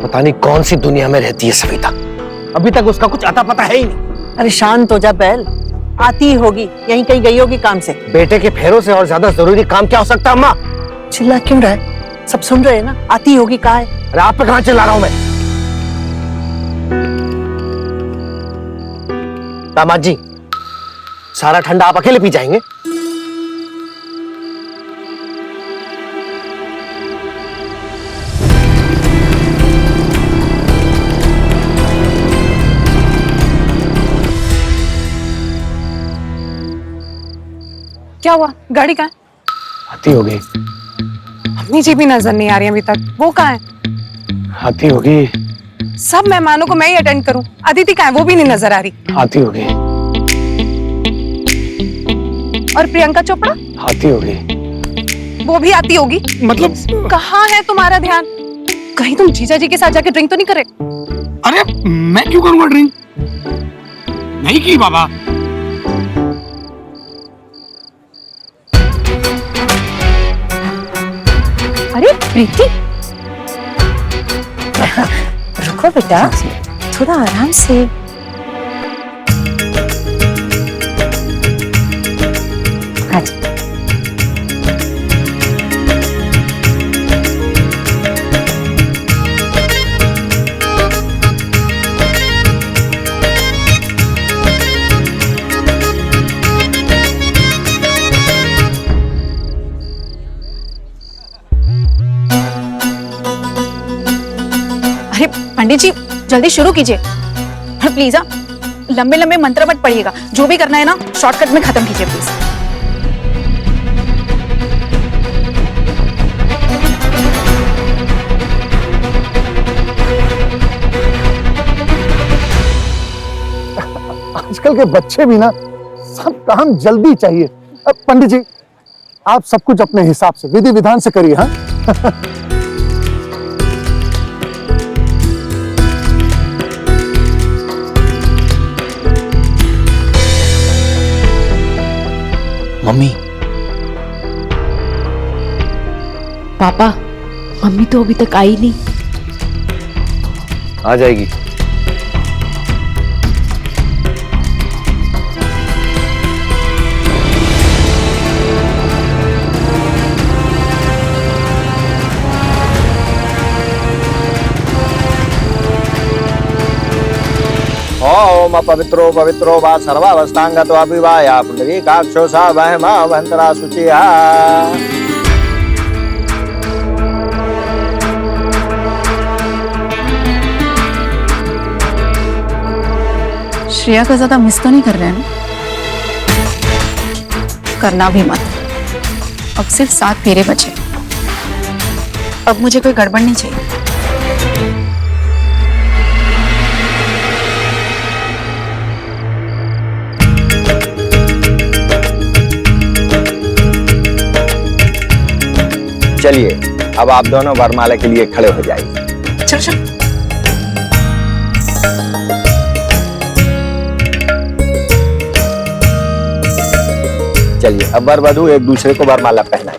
पता नहीं कौन सी दुनिया में रहती है सविता, अभी तक उसका कुछ अता पता है ही नहीं। अरे शांत हो जा बैल, आती ही होगी, यहीं कहीं गई होगी काम से। बेटे के फेरों से और ज्यादा जरूरी काम क्या हो सकता है अम्मा? चिल्ला क्यों रहा है? सब सुन रहे हैं ना, आती होगी कहा है। अरे आप पे कहां चिल्ला रहा हूं मैं? दामाद जी, सारा ठंडा आप अकेले पी जाएंगे? क्या हुआ? गाड़ी कहाँ है? हाथी हो गई। अम्मी जी भी नजर नहीं आ रही अभी तक। वो कहाँ है? हाथी हो गई। सब मेहमानों को मैं ही अटेंड करूं, अदिति कहाँ है? वो भी नहीं नजर आ रही। हाथी हो गई। और प्रियंका चोपड़ा? हाथी हो गई। वो भी आती होगी। मतलब कहाँ है तुम्हारा ध्यान? कहीं तुम जीजा जी के साथ जाके ड्रिंक तो नहीं करे? अरे मैं क्यों करूंगा ड्रिंक? नहीं की बाबा। अरे प्रीति, रुको बेटा, थोड़ा आराम से। आज अरे पंडित जी जल्दी शुरू कीजिए। और प्लीज लंबे लंबे मंत्र मत पढ़िएगा, जो भी करना है ना शॉर्टकट में खत्म कीजिए प्लीज। आजकल के बच्चे भी ना सब काम जल्दी चाहिए। अब पंडित जी आप सब कुछ अपने हिसाब से विधि विधान से करिए। हाँ मम्मी। पापा, मम्मी तो अभी तक आई नहीं। आ जाएगी। ओम पवित्रो पवित्रो वा सर्वावस्थांगतो अभिवाया पुंडरीकाक्षो सा वहमा वहंतरा शुचिया। श्रेया का ज्यादा मिस तो नहीं कर रहे हैं ना? करना भी मत। अब सिर्फ 7 फेरे बचे। अब मुझे कोई गड़बड़ नहीं चाहिए। चलिए अब आप दोनों वरमाला के लिए खड़े हो जाइए। चलो चलो। चलिए अब वर वधू एक दूसरे को वरमाला पहनाएं।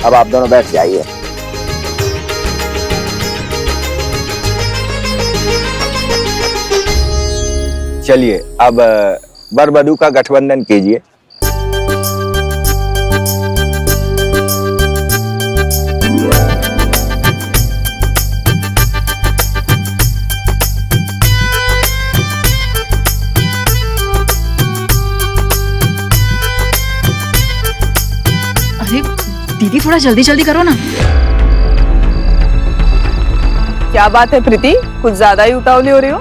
अब आप दोनों बैठ जाइए। चलिए अब वर वधू का गठबंधन कीजिए। अरे दीदी थोड़ा जल्दी जल्दी करो ना। क्या बात है प्रीति, कुछ ज्यादा ही उतावली हो रही हो?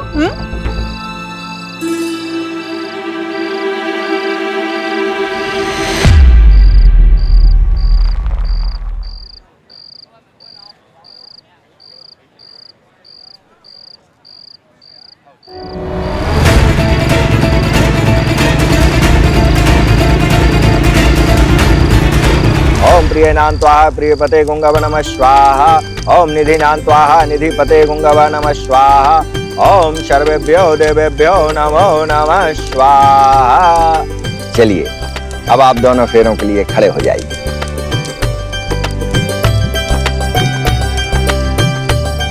प्रियनां त्वाहा प्रियपते गुंगव नमः स्वाहा। ओम निधिनां त्वाहा निधिपते गुंगव नमः स्वाहा। ओम सर्वेभ्यो देवेभ्यो नमो नमः स्वाहा। चलिए अब आप दोनों फेरों के लिए खड़े हो जाइए।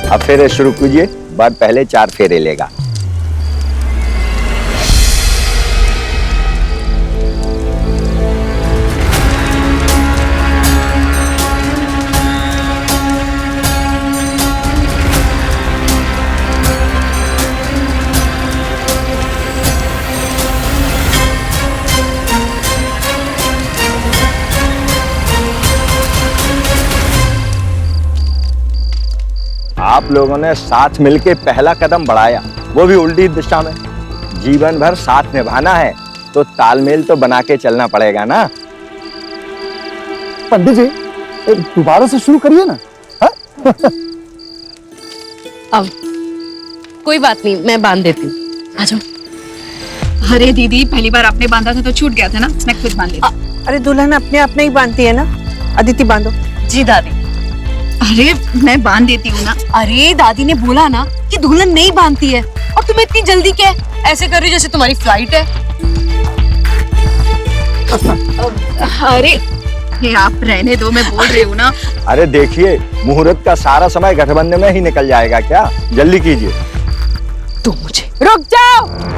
अब फेरे शुरू कीजिए। वर पहले 4 फेरे लेगा। आप लोगों ने साथ मिलके पहला कदम बढ़ाया, वो भी उल्टी दिशा में। जीवन भर साथ निभाना है तो तालमेल तो बना के चलना पड़ेगा ना। पंडित जी दोबारा से शुरू करिए ना। अब कोई बात नहीं, मैं बांध देती हूँ। आ जाओ। अरे दीदी, पहली बार आपने बांधा था तो छूट गया था ना, मैं खुद बांध लेती। अरे दुल्हन अपने आप नहीं बांधती है ना। अदिति बांधो। जी दादी। अरे मैं बांध देती हूँ ना। अरे दादी ने बोला ना कि दुल्हन नहीं बांधती है, और तुम्हें इतनी जल्दी क्या है? ऐसे कर रही जैसे तुम्हारी फ्लाइट है। अरे ये आप रहने दो, मैं बोल रही हूँ ना। अरे देखिए, मुहूर्त का सारा समय गठबंधन में ही निकल जाएगा क्या? जल्दी कीजिए। तुम मुझे रुक जाओ।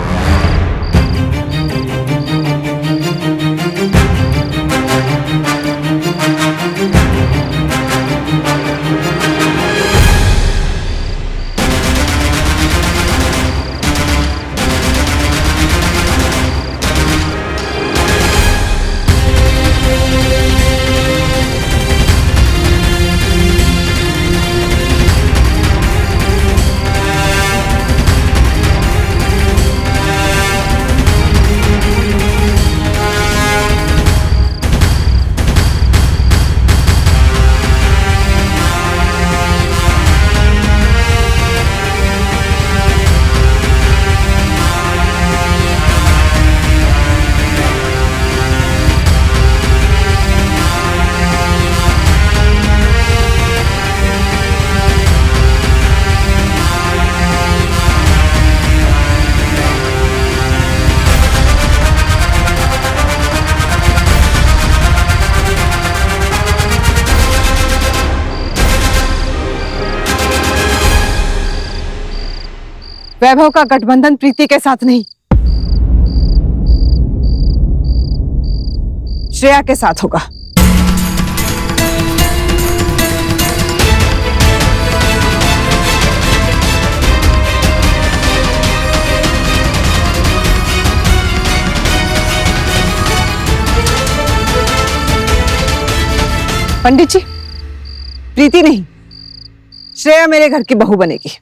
वैभव का गठबंधन प्रीति के साथ नहीं, श्रेया के साथ होगा। पंडित जी, प्रीति नहीं, श्रेया मेरे घर की बहू बनेगी।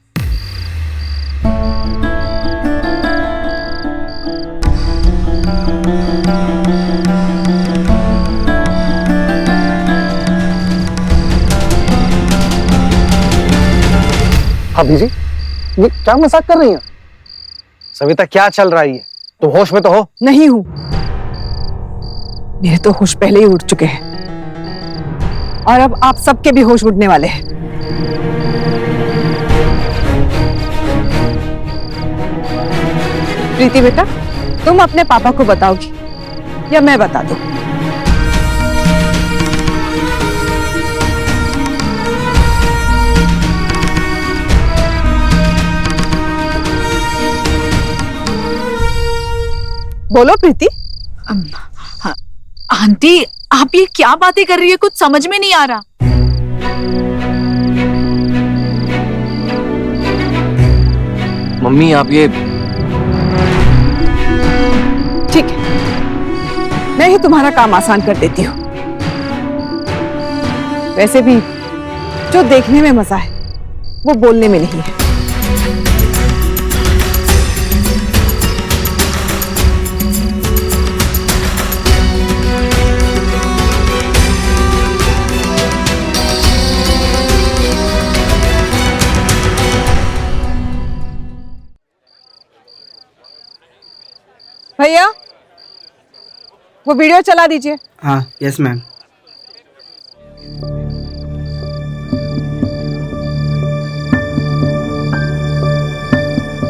भाभी जी ये क्या मजाक कर रही हैं? सविता क्या चल रही है? तुम होश में तो हो? नहीं हूं। मेरे तो होश पहले ही उड़ चुके हैं और अब आप सबके भी होश उड़ने वाले हैं। प्रीति बेटा, तुम अपने पापा को बताओगी या मैं बता दूं? बोलो प्रीति। हाँ, आंटी आप ये क्या बातें कर रही है, कुछ समझ में नहीं आ रहा। मम्मी आप ये ठीक है, मैं ही तुम्हारा काम आसान कर देती हूँ। वैसे भी जो देखने में मजा है वो बोलने में नहीं है। भैया वो वीडियो चला दीजिए। हाँ यस मैम।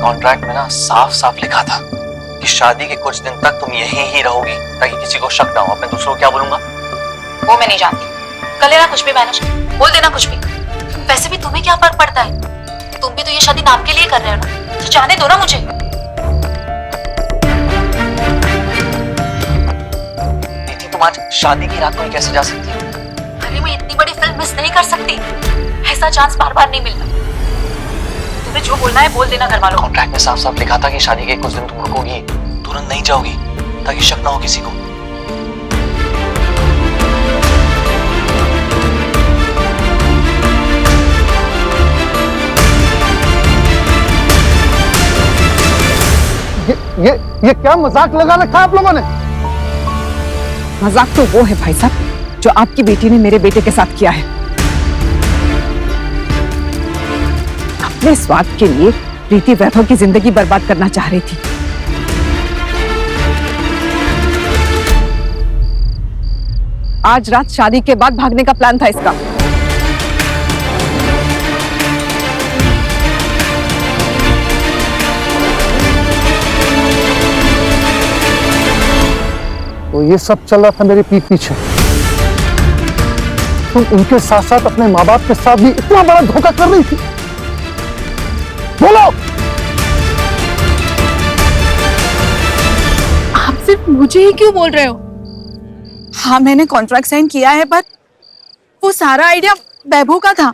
कॉन्ट्रैक्ट में ना साफ साफ लिखा था कि शादी के कुछ दिन तक तुम यहीं ही रहोगी ताकि किसी को शक ना हो। मैं दूसरों को क्या बोलूंगा? वो मैं नहीं जानती, कर लेना कुछ भी मैनेज, बोल देना कुछ भी। वैसे भी तुम्हें क्या फर्क पड़ता है, तुम भी तो ये शादी नाम के लिए कर रहे हो ना, तो जाने दो ना मुझे। दीदी तुम आज शादी की रात को ही कैसे जा सकती हो? अरे मैं इतनी बड़ी फिल्म मिस नहीं कर सकती, ऐसा चांस बार बार नहीं मिलता। तुम्हें जो बोलना है बोल देना घर वालों को। कॉन्ट्रैक्ट में साफ साफ लिखा था कि शादी के कुछ दिन तुम रुकोगी, तुरंत नहीं जाओगी ताकि शक ना हो किसी को। ये क्या मजाक लगा रखा है आप लोगों ने? मजाक तो वो है भाई साहब जो आपकी बेटी ने मेरे बेटे के साथ किया है। अपने स्वार्थ के लिए प्रीति वैभव की जिंदगी बर्बाद करना चाह रही थी। आज रात शादी के बाद भागने का प्लान था इसका। तो ये सब चल रहा था मेरे पीठ पीछे। तुम उनके साथ साथ अपने माँ बाप के साथ भी इतना बड़ा धोखा कर रही थी। बोलो। आप सिर्फ मुझे ही क्यों बोल रहे हो? हाँ मैंने कॉन्ट्रैक्ट साइन किया है, पर वो सारा आइडिया वैभव का था।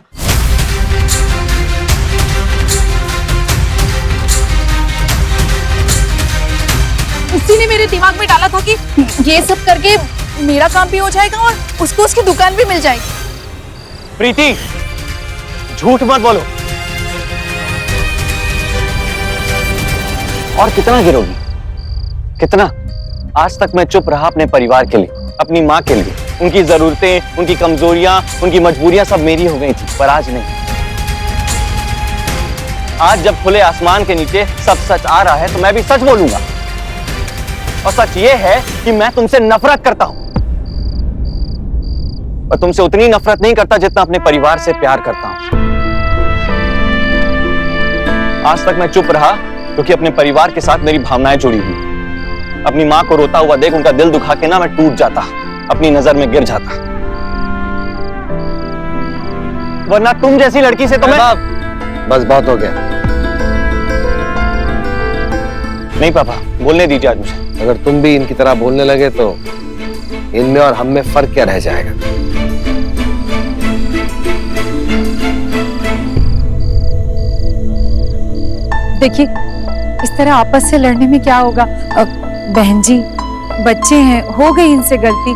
उसी ने मेरे दिमाग में डाला था कि ये सब करके मेरा काम भी हो जाएगा और उसको उसकी दुकान भी मिल जाएगी। प्रीति झूठ मत बोलो। और कितना गिरोगी? कितना? आज तक मैं चुप रहा अपने परिवार के लिए, अपनी माँ के लिए। उनकी जरूरतें, उनकी कमजोरियां, उनकी मजबूरियां सब मेरी हो गई थी, पर आज नहीं। आज जब खुले आसमान के नीचे सब सच आ रहा है तो मैं भी सच बोलूंगा। और सच ये है कि मैं तुमसे नफरत करता हूं, और तुमसे उतनी नफरत नहीं करता जितना अपने परिवार से प्यार करता हूं। आज तक मैं चुप रहा क्योंकि अपने परिवार के साथ मेरी भावनाएं जुड़ी हुई। अपनी मां को रोता हुआ देख उनका दिल दुखा के ना मैं टूट जाता, अपनी नजर में गिर जाता। वरना तुम जैसी लड़की से तो मैं... बस बहुत हो गया। नहीं पापा, बोलने दीजिए आज मुझे। अगर तुम भी इनकी तरह बोलने लगे तो इनमें और हम में फर्क क्या रह जाएगा? देखिए इस तरह आपस से लड़ने में क्या होगा? बहन जी बच्चे हैं, हो गई इनसे गलती,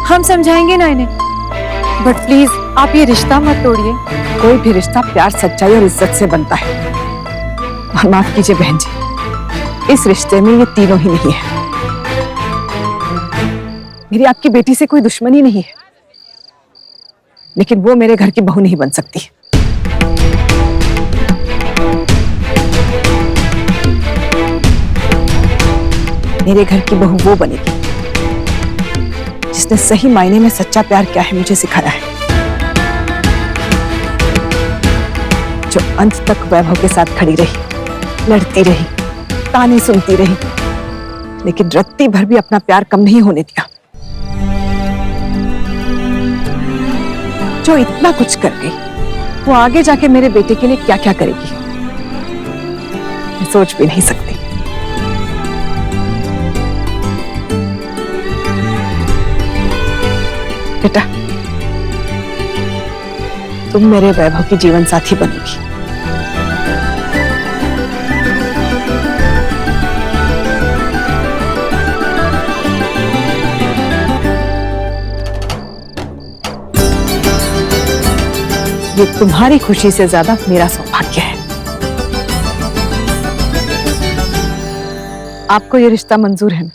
हम समझाएंगे ना इन्हें। बट प्लीज आप ये रिश्ता मत तोड़िए। कोई भी रिश्ता प्यार, सच्चाई और इज्जत से बनता है। और माफ कीजिए बहन जी, इस रिश्ते में ये तीनों ही नहीं है। मेरी आपकी बेटी से कोई दुश्मनी नहीं है, लेकिन वो मेरे घर की बहू नहीं बन सकती। मेरे घर की बहू वो बनेगी जिसने सही मायने में सच्चा प्यार क्या है मुझे सिखाया है, जो अंत तक वैभव के साथ खड़ी रही, लड़ती रही, ताने सुनती रही, लेकिन रत्ती भर भी अपना प्यार कम नहीं होने दिया। जो इतना कुछ कर गई, वो आगे जाके मेरे बेटे के लिए क्या क्या करेगी, मैं सोच भी नहीं सकती। बेटा, तुम मेरे वैभव की जीवन साथी बनोगी। ये तुम्हारी खुशी से ज्यादा मेरा सौभाग्य है। आपको ये रिश्ता मंजूर है ना?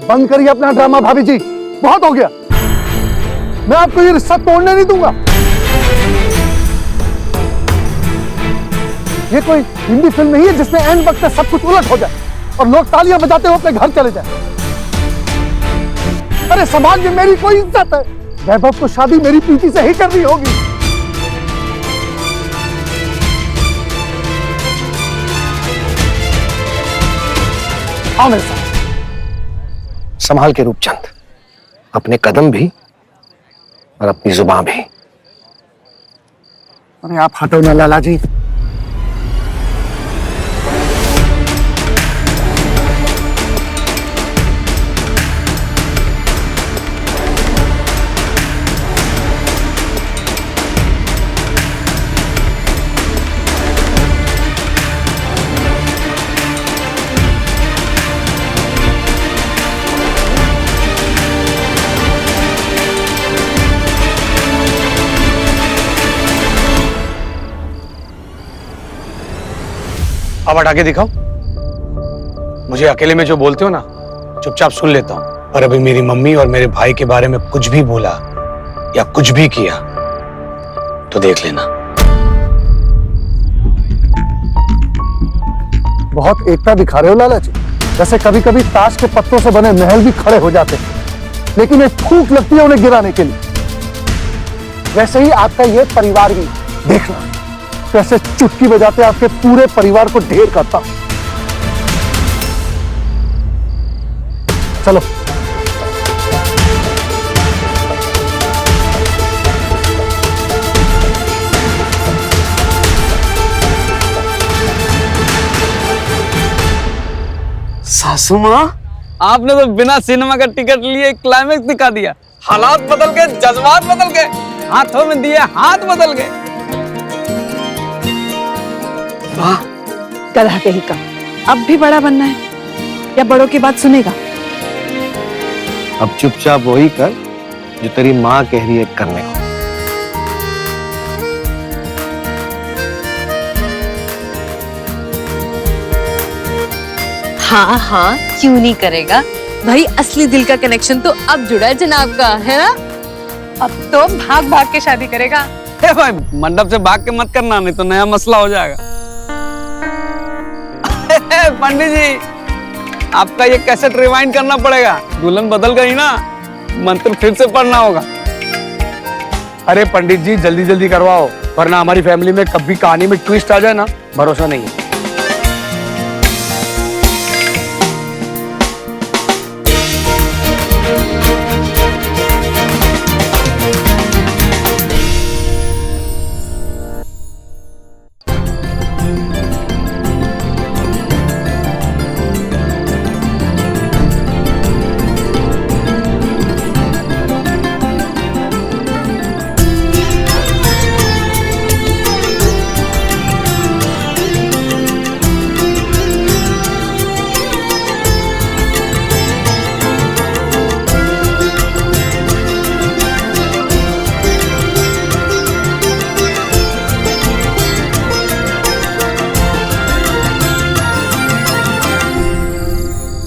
बंद करिए अपना ड्रामा भाभी जी, बहुत हो गया। मैं आपको ये रिश्ता तोड़ने नहीं दूंगा। ये कोई हिंदी फिल्म नहीं है जिसमें एंड वक्त पे सब कुछ उलट हो जाए और लोग तालियां बजाते हुए अपने घर चले जाए। अरे समाज में मेरी कोई इज्जत है। वैभव को शादी मेरी प्रीति से ही करनी होगी। आओ मेरे साथ। संभाल के रूपचंद, अपने कदम भी और अपनी जुबान भी। अरे आप हटो ना लाला जी। अब हटा के दिखाओ। मुझे अकेले में जो बोलते हो ना, चुपचाप सुन लेता हूं। और अभी मेरी मम्मी और मेरे भाई के बारे में कुछ भी बोला या कुछ भी किया तो देख लेना। बहुत एकता दिखा रहे हो लाला जी। जैसे कभी कभी ताश के पत्तों से बने महल भी खड़े हो जाते हैं, लेकिन एक फूंक लगती है उन्हें गिराने के लिए। वैसे ही आपका ये परिवार भी, देखना कैसे चुटकी बजाते आपके पूरे परिवार को ढेर करता। चलो सासू माँ, आपने तो बिना सिनेमा का टिकट लिए क्लाइमेक्स दिखा दिया। हालात बदल गए, जज्बात बदल गए, हाथों में दिए हाथ बदल गए। वाह, गधा कहीं का। अब भी बड़ा बनना है या बड़ों की बात सुनेगा? अब चुपचाप वही कर जो तेरी माँ कह रही है करने को। हाँ हाँ, क्यों नहीं करेगा भाई। असली दिल का कनेक्शन तो अब जुड़ा है जनाब का, है ना? अब तो भाग भाग के शादी करेगा। हे भाई, मंडप से भाग के मत करना, नहीं तो नया मसला हो जाएगा। पंडित जी, आपका ये कैसेट रिवाइंड करना पड़ेगा। दुल्हन बदल गई ना, मंत्र फिर से पढ़ना होगा। अरे पंडित जी, जल्दी जल्दी करवाओ, वरना हमारी फैमिली में कभी कहानी में ट्विस्ट आ जाए ना, भरोसा नहीं है।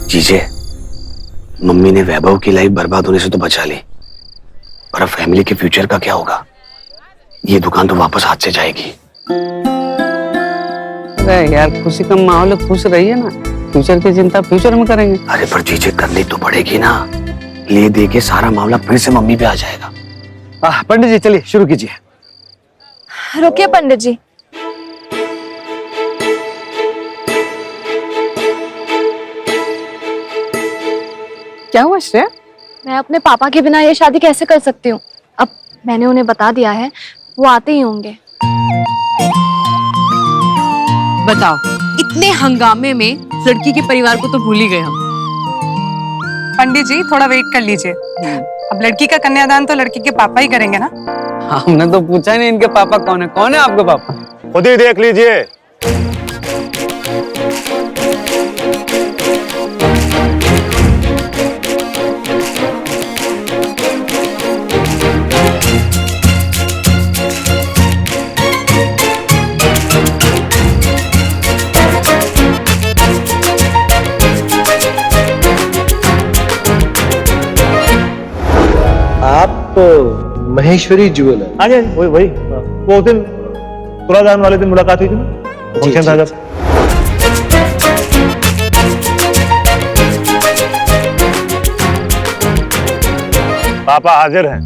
जीजे, मम्मी ने वैभव की लाइफ बर्बाद होने से तो बचा ली, पर अब फैमिली के फ्यूचर का क्या होगा? ये दुकान तो वापस हाथ से जाएगी। अरे यार, खुशी का माहौल है, खुश रहिए ना। फ्यूचर की चिंता फ्यूचर में करेंगे। अरे पर जीजे, करनी तो पड़ेगी ना। ले दे के सारा मामला फिर से मम्मी पे आ जाएगा। पंडित जी चलिए शुरू कीजिए। रुकिए पंडित जी, क्या हुआ श्रेया? मैं अपने पापा के बिना ये शादी कैसे कर सकती हूँ? अब मैंने उन्हें बता दिया है, वो आते ही होंगे। बताओ, इतने हंगामे में लड़की के परिवार को तो भूल ही गए हम। पंडित जी थोड़ा वेट कर लीजिए। अब लड़की का कन्यादान तो लड़की के पापा ही करेंगे ना। हमने तो पूछा ही नहीं इनके पापा कौन है। कौन है आपके पापा? खुद ही देख लीजिए। आप महेश्वरी ज्वेलर? हाँ जी, वही वो उस दिन तुलादान वाले दिन मुलाकात हुई थी ना, फंक्शन था जब। पापा हाजिर हैं।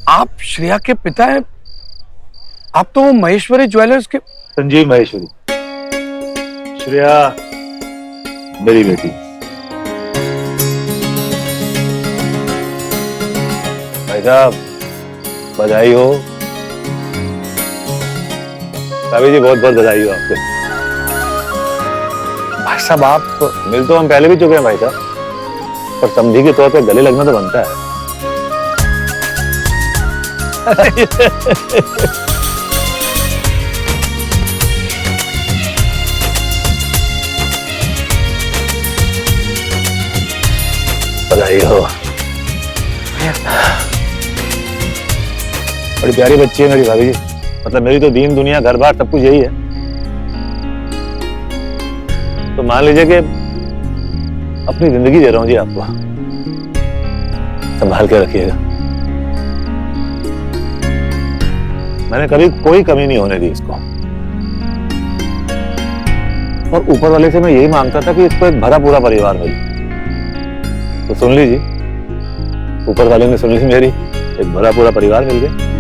आप श्रेया के पिता हैं? आप तो वो महेश्वरी ज्वेलर्स के। संजीव महेश्वरी, श्रेया मेरी बेटी। भाई साहब बधाई हो। भाभी जी बहुत बहुत बधाई हो आपको। भाई साहब आप मिल तो हम पहले भी चुके हैं भाई साहब, पर समझी के तौर पे गले लगना तो बनता है। बधाई हो। बड़ी प्यारी बच्ची है मेरी भाभी जी, मतलब मेरी तो दीन दुनिया घर बार सब कुछ यही है। तो मान लीजिए कि अपनी जिंदगी दे रहा हूं जी आपको, संभाल के रखिएगा। मैंने कभी कोई कमी नहीं होने दी इसको, और ऊपर वाले से मैं यही मांगता था कि इसको एक भरा पूरा परिवार मिले। तो सुन लीजिए, ऊपर वाले ने सुन ली मेरी, एक भरा पूरा परिवार मिल गया।